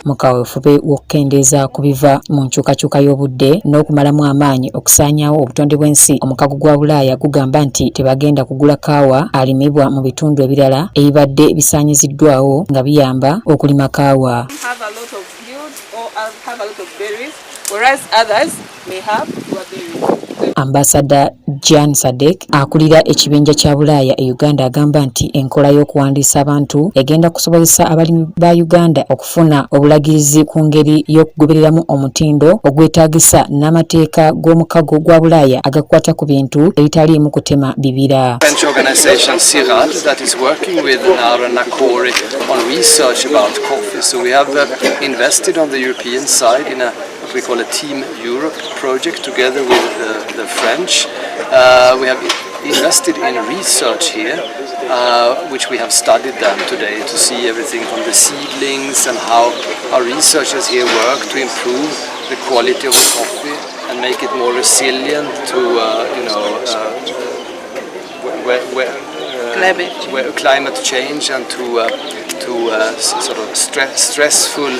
Mu kaweefube w'okukendeeza ku biva mu nkyukakyuka y'obudde n'okumalamu amaanyi okusaanyaawo obutonde bw'ensi, omukago gwa Bulaaya gugamba nti tebagenda kugula kaawa alimibwa mu bitundu ebirala ebibadde bisaanyiziddwawo nga biyamba okulima kaawa. Ambassador Jan Sadek akulira ekibinja kya Bulaaya e Uganda agamba nti enkola y'okuwandiisa abantu egenda kusobozesa abalimi ba Uganda okufuna obulagirizi ku ngeri y'okugobereramu omutindo ogwetaagisa n'amateeka g'omukago gwa Bulaaya agakwata ku bintu ebitaliimu kutema bibira. French organization CIRAD that is working with Nara Nakori on research about coffee. So we have invested on the European side in a we call a Team Europe project together with the French. We have invested in research here, which we have studied them today to see everything from the seedlings and how our researchers here work to improve the quality of the coffee and make it more resilient to climate change and to sort of stressful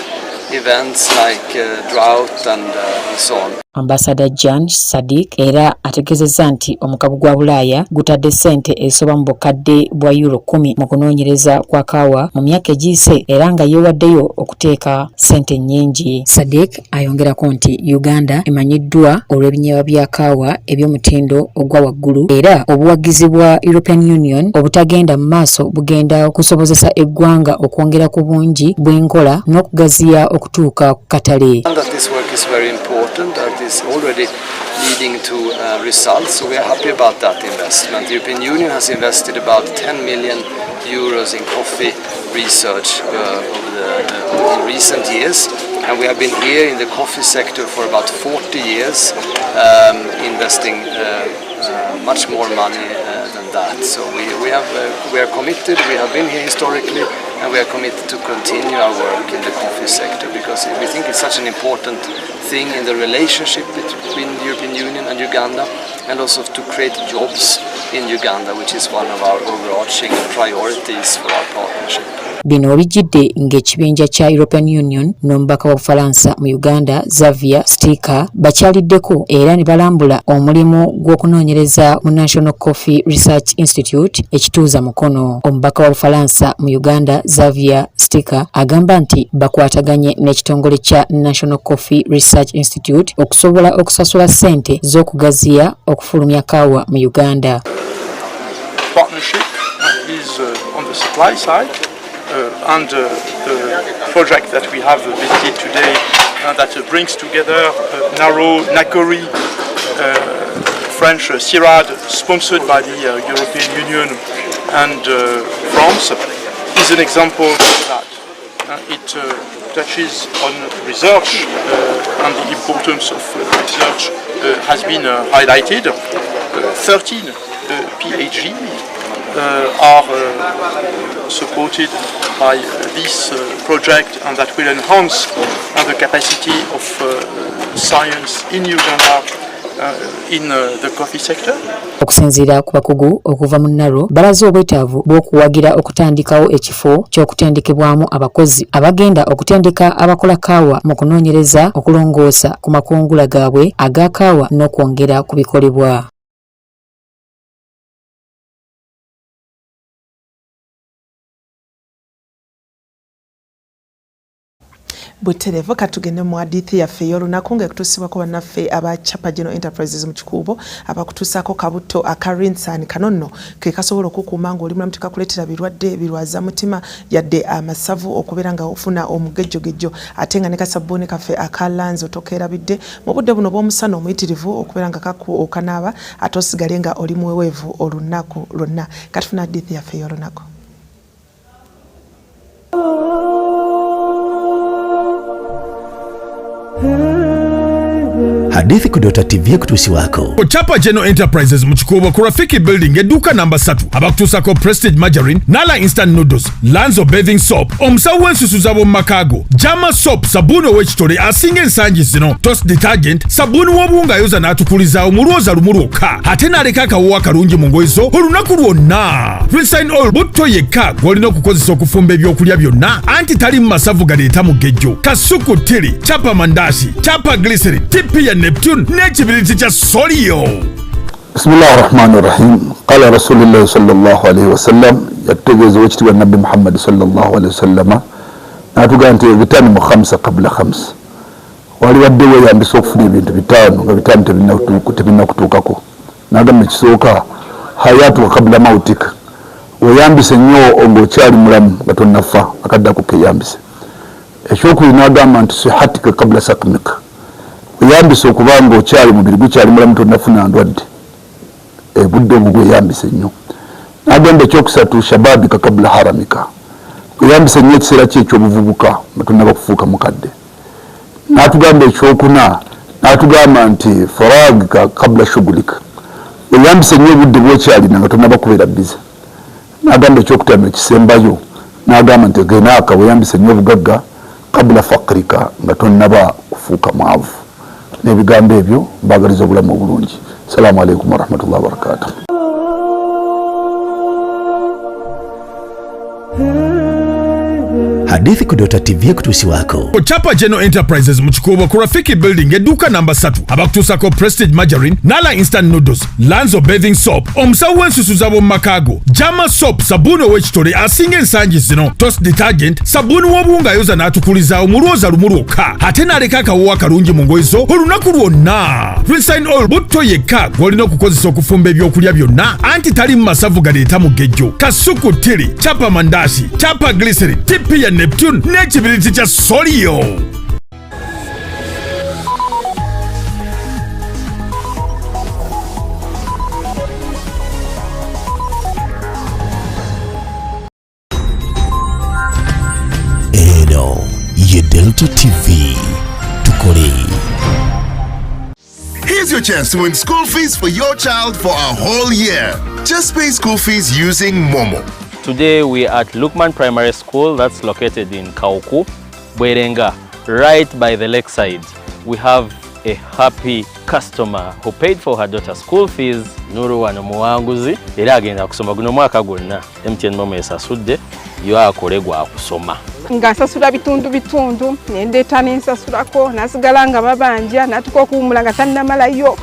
events like drought and so on. Ambassador Jan Sadik era ategeezezza nti omukago gwa Bulaaya gutadde ssente esoba mu bukadde bwa euro 10 mu kunoonyereza kwa kaawa mu myaka egiyise era nga yeewaddeyo okuteeka ssente nnyingi. Sadik ayongerako nti Uganda emanyiddwa olw'ebinyeebwa bya kaawa eby'omutindo ogwa waggulu era obuwagizi bwa European Union obutagenda mu maaso bugenda kusobozesa eggwanga okwongera ku bungi bw'enkola n'okugaziya okutuuka ku katale. Is already leading to results, so we are happy about that investment. The European Union has invested about 10 million euros in coffee research in recent years, and we have been here in the coffee sector for about 40 years, investing much more money than that. So we are committed. We have been here historically, and we are committed to continue our work in the coffee sector because we think it's such an important thing in the relationship between the European Union and Uganda, and also to create jobs in Uganda, which is one of our overarching priorities for our partnership. Bino bijjidde ng'ekibinja kya European Union n'omubaka wa Bufalansa mu Uganda Xavier Sticker bakyaliddeko era ne balambula omulimu gw'okunoonyereza mu National Coffee Research Institute ekituuza mukono. Omubaka wa Bufalansa mu Uganda Xavier Sticker agamba nti bakwataganye n'ekitongole kya National Coffee Research Institute okusobola okusasula ssente z'okugaziya okufulumya kaawa mu Uganda. Partnership is on the supply side. And the project that we have visited today that brings together Nakori, French Syrah, sponsored by the European Union and France, is an example of that. It touches on research and the importance of research has been highlighted. 13 PhD are supported by this project, and that will enhance the capacity of science in Uganda in the coffee sector. Okusinziira ku bakugu okuva mu Naro balaze obwetaavu bw'okuwagira okutandikawo ekifo ky'okutendekebwamu abakozi abagenda okutendeka abakola kaawa mu kunoonyereza okulongoosa ku makungula gaabwe aga kaawa n'okwongera ku bikolebwa. Buterevo katugende mu hadithi yaffe y'olunaku ng'ekutuusibwako bannaffe aba Chapa General Enterprises mu kikuubo abakutuusaako kabuto akarinsani kano ke kasobola okukuuma ng'oli mulamu tekakuleetera birwadde birwaza mutima yadde amasavu okubeera nga ofuna omugejjogejjo ate nga ne kasabbuuni kaffe akalanzi otokeerabidde mu budde buno bw'omusana omuyitirivu okubeera nga okanaaba ate osigale nga oli muweweevu olunaku lwonna. Katufuna hadithi yaffe y'olunaku. Hadithi ku Dota TV kutuusiwako Chapa General Enterprises mu kikuubo ku Rafiki Building edduuka namba 3 abakutuusako Prestige Margarine, Nala Instant Noodles, Lanzo Bathing Soap, omusawo w'ensusu z'ab'omu makaago, Jama Soap, sabbuuni ow'ekitole asinga ensangi zino, Toast Detergent, sabbuuni w'obuwunga ayoza n'atukulizaawo mu lwoza lumu lwokka ate n'aleka akawoowo akalungi mu ngoye zo olunaku lwonna. Rinsin Oil butto yekka gw'olina okukozesa okufumba ebyokulya byonna anti tali mu masavu galeeta mugejjo. Kasuku Tiri, Chapa Mandashi, Chapa Glycerin, Tipi ya Neptune n'ekibiriti kya Solio. Bismillahir Rahmanir Rahim. Qala Rasulullah sallallahu alayhi wa sallam, yategeeza wekitibwa Nabbi Muhammad sallallahu alayhi wa sallam n'atugaa nti ebitaano mu khamsa qabla khams. Wali wadde weeyambisa okufuna ebintu bitaano nga bitaano tebinna kutuukako. N'agamba ekisooka hayatu qabla mautika. Weeyambise nnyo ng'okyali mulamu nga tonnafa akaddako keeyambise. Ekyokubiri n'agamba nti sihatika qabla sakmika. Weeyambise okubanga okyali mubiri gukyali mulamu tonnafuna ndwadde. Budde obwo bweyambise nnyo. N'agamba ekyokusatu shababika kabla haramika. Weeyambise nnyo ekiseera kye ekyobuvubuka nga tonnaba kufuuka mukadde. N'atugamba ekyokuna n'atugamba nti faragika kabla shugulika. Weeyambise nnyo obudde bw'okyalina nga tonnaba kubeera bize. N'agamba ekyokutaano ekisembayo n'agamba nti genaaka weeyambise nnyo obugagga kabla fakrika nga tonnaba kufuuka mwavu. N'ebigambo ebyo mbagaliza obulamu obulungi. Assalamu alaikum warahmatullahi wabarakatuh. Hadithi ku Dota TV kutuusiwako Chapa General Enterprises mu kikuubo ku Rafiki Building edduuka namba 3 abakutuusako Prestige Margarine, Nala Instant Noodles, Lanzo Bathing Soap, omusawo w'ensusu z'ab'omu makaago, Jama Soap, sabbuuni ow'ekitole asinga ensangi zino, Toast Detergent, sabbuuni w'obuwunga ayoza n'atukulizaawo mu lwoza lumu lwokka ate n'aleka akawoowo akalungi mu ngoye zo olunaku lwonna. Rinsin Oil butto yekka gw'olina okukozesa okufumba ebyokulya byonna anti tali mu masavu galeeta mugejjo. Kasuku Tiri, Chapa Mandashi, Chapa Glycerin, Tipi ya Neptune n'ekibiriti kya Solio. Eno ye Delta TV tukole. Here's your chance to win school fees for your child for a whole year. Just pay school fees using Momo. Today we are at Lukman Primary School, that's located in Kauku, Bwerenga, right by the lakeside. We have a happy customer who paid for her daughter's school fees. Nuru wano muwanguzi era agenda kusoma guno mwaka gwonna MTN Momo esasudde yo akolegwa akusoma. Ngasasula bitundu nendeta nensasulako nasigala nga babanja natuka okuwumula nga tannamalayo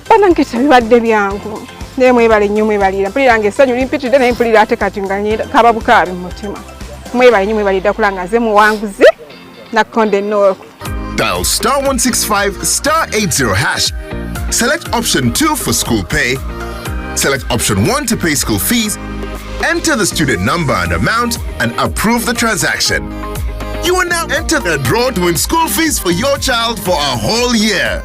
banankisa bibadde byangu nemwebale nnyo mwebalira mpulira ng'essanyu limpitidde naye mpulira ate kati nga kababukaabi mu mutima mwebale nnyo mwebalira ddala nga nze muwanguzi nakonde nnooku. Dial *165 *80 hash. Select option 2 for school pay. Select option 1 to pay school fees. Enter the student number and amount and approve the transaction. You are now entered a draw to win school fees for your child for a whole year.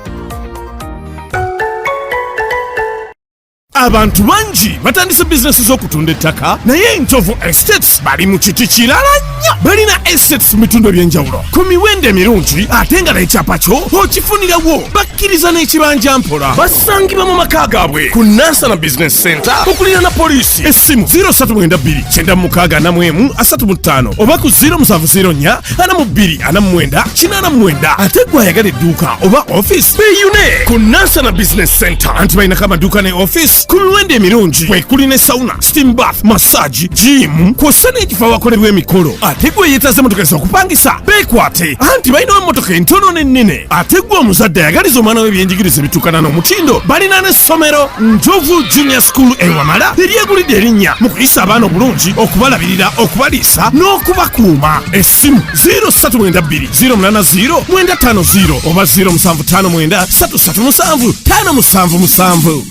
Abantu bangi batandise bizinesi z'okutunda ettaka naye Ntovu Estates bali mu kiti kirala nnyo. Balina estates mitundu ebyenjawulo ku miwendo emirungi ate nga n'ekyapa kyo okifunirawo. Bakkiriza n'ekibanja mpola. Basangibwa mu maka gaabwe ku Nansana Business Center okulira na poliisi. Essimu 0392 oba ku 0704 ate gwe ayagala edduuka oba office beeyune ku Nansana Business Center. Anti balinako amaduuka ne office ku miwendo emirungi kwekuli ne sauna, steam bath, massage, gym kw'ossa n'ekifo awakolerwa emikolo. Ate gwe yeetaze emmotoka okupangisa beekwate anti balinawo emmotoka entono n'ennene. Ate gwe omuzadde ayagaliza omwana we ebyenjigiriza ebituukana n'omutindo balina n'essomero Njovu Junior School Ewamala eryegulidde erinnya mu kuyisa abaana obulungi, okubalabirira, okubaliisa n'okubakuuma. Essimu 0322 oba 0759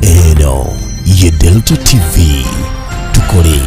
Eno ye Delta TV tukole.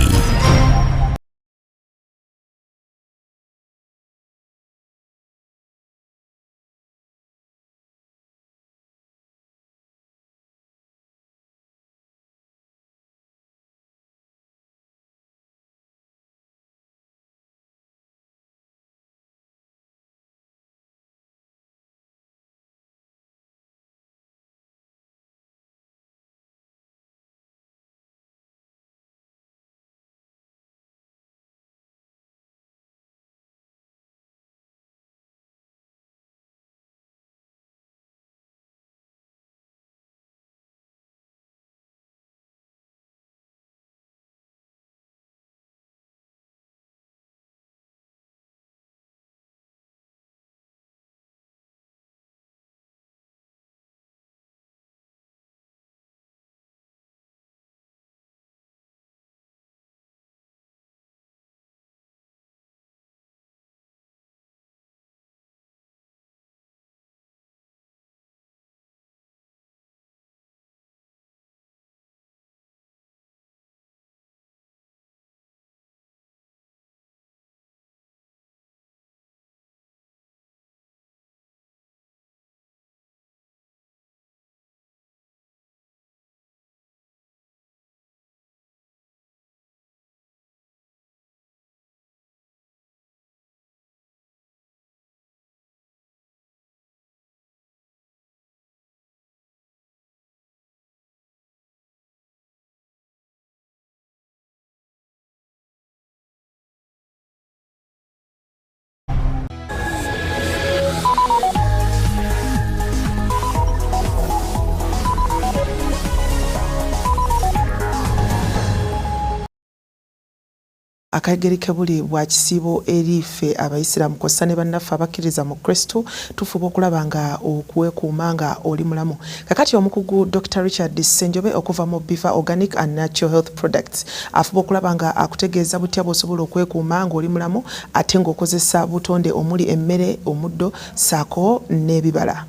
akagereke buli bwa kisibo erife abayisiramu kosa ne bannaffe abakkiriza mu Kristo tufuba okulaba nga okuwekuuma nga oli mulamu. Kakati omukugu Dr. Richard Senjobe okuva mu Bifa Organic and Natural Health Products afuba okulaba nga akutegeeza butya bw'osobola okwekuuma nga oli mulamu ate ng'okozesa butonde omuli emmere, omuddo saako n'ebibala.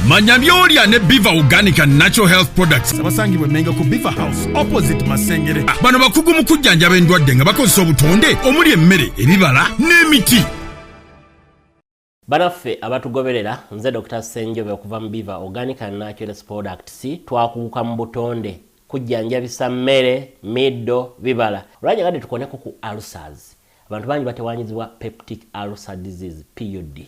Manya byolya ne Biva Organic and Natural Health Products abasangibwa Mengo ku Biva House opposite Masengere. Bano bakugu mu kujjanjaba endwadde nga bakozesa obutonde omuli emmere, ebibala n'emiti. Banaffe abatugoberera nze Dr. Senjobe okuva mu Biva Organic and Natural Products twakuguka mu butonde kujjanjabisa mmere, middo, bibala. Olwanyagade tukoneko ku ulcers. Abantu bangi batewanyizibwa peptic ulcer disease PUD.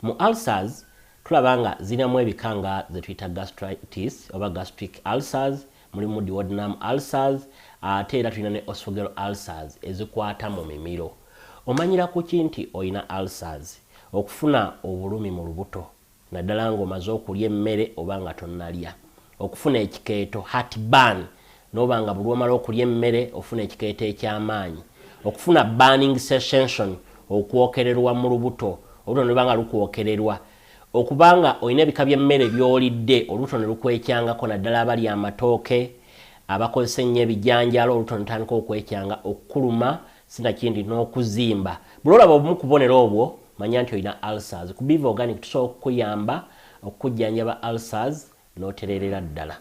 Mu ulcers tulaba nga zinamu ebika nga ze tuyita gastritis oba gastric ulcers, mulimu duodenum ulcers, ate era tulina ne esophageal ulcers ezikwata mu mimiro. Omanyira ku ki nti oyina ulcers? Okufuna obulumi mu lubuto naddala ng'omaze okulya emmere oba nga tonnalya, okufuna ekikeeto heartburn n'oba nga buli omala okulya emmere ofuna ekikeeto eky'amaanyi, okufuna burning sensation okwokererwa mu lubuto, olubuto ne luba nga lukwokererwa, okubanga olina ebika by'emmere by'olidde olubuto ne lukwecyangako, naddala abali amatooke, abakozesa ennyo ebijanjaalo olubuto ne lutandika okwecyanga, okukuluma, sinakindi n'okuzimba. Buli olaba obumu ku bubonero obwo manya nti olina ulcers. Ku Biva Organic tusobola okukuyamba okukujjanjaba ulcers n'otererera ddala.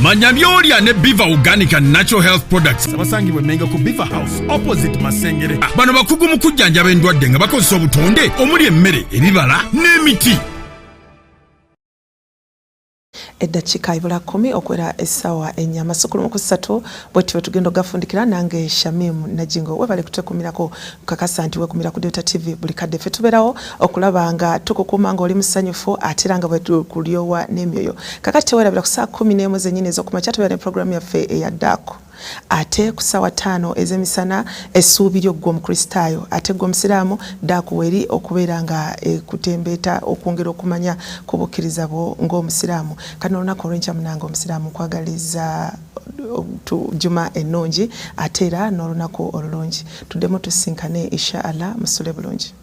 Manya byolya ne Biva Organic and Natural Health Products abasangibwa Mengo ku Biva House opposite Masengere. Bano bakugu mu kujjanjaba endwadde nga bakozesa obutonde omuli emmere, ebibala n'emiti. Eddakiika ibula 10 okwera essaawa ennya Sukulu mu 3 bwetyo tugenda gafundikira nange Shamimu Najingo webale kutekumirako kakasa nti wekumira ku Delta TV buli kadde ffe tubeerawo okulaba nga tukukuma nga oli musanyufu ate nga bwetu kulyowa n'emyoyo. Kakati werabira ku saa 11 zennyini ez'okumakya tubeera ne programu yaffe eyaddaako. Ate ku ssaawa 5 ez'emisana essuubi ly'omukristaayo ate gw'omusiraamu daakuweri okubeera nga kutembeeta okwongera okumanya ku bukkiriza bwo ng'omusiraamu. Kano olunaku olw'enkya munange omusiraamu nkwagaliza juma ennungi ate era n'olunaku olulungi. Tuddemu tusinkane insha Allah musule bulungi.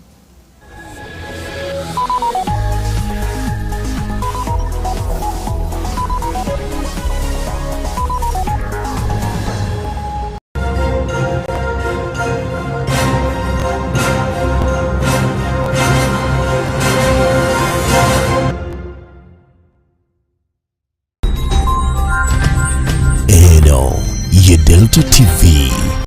Delta TV.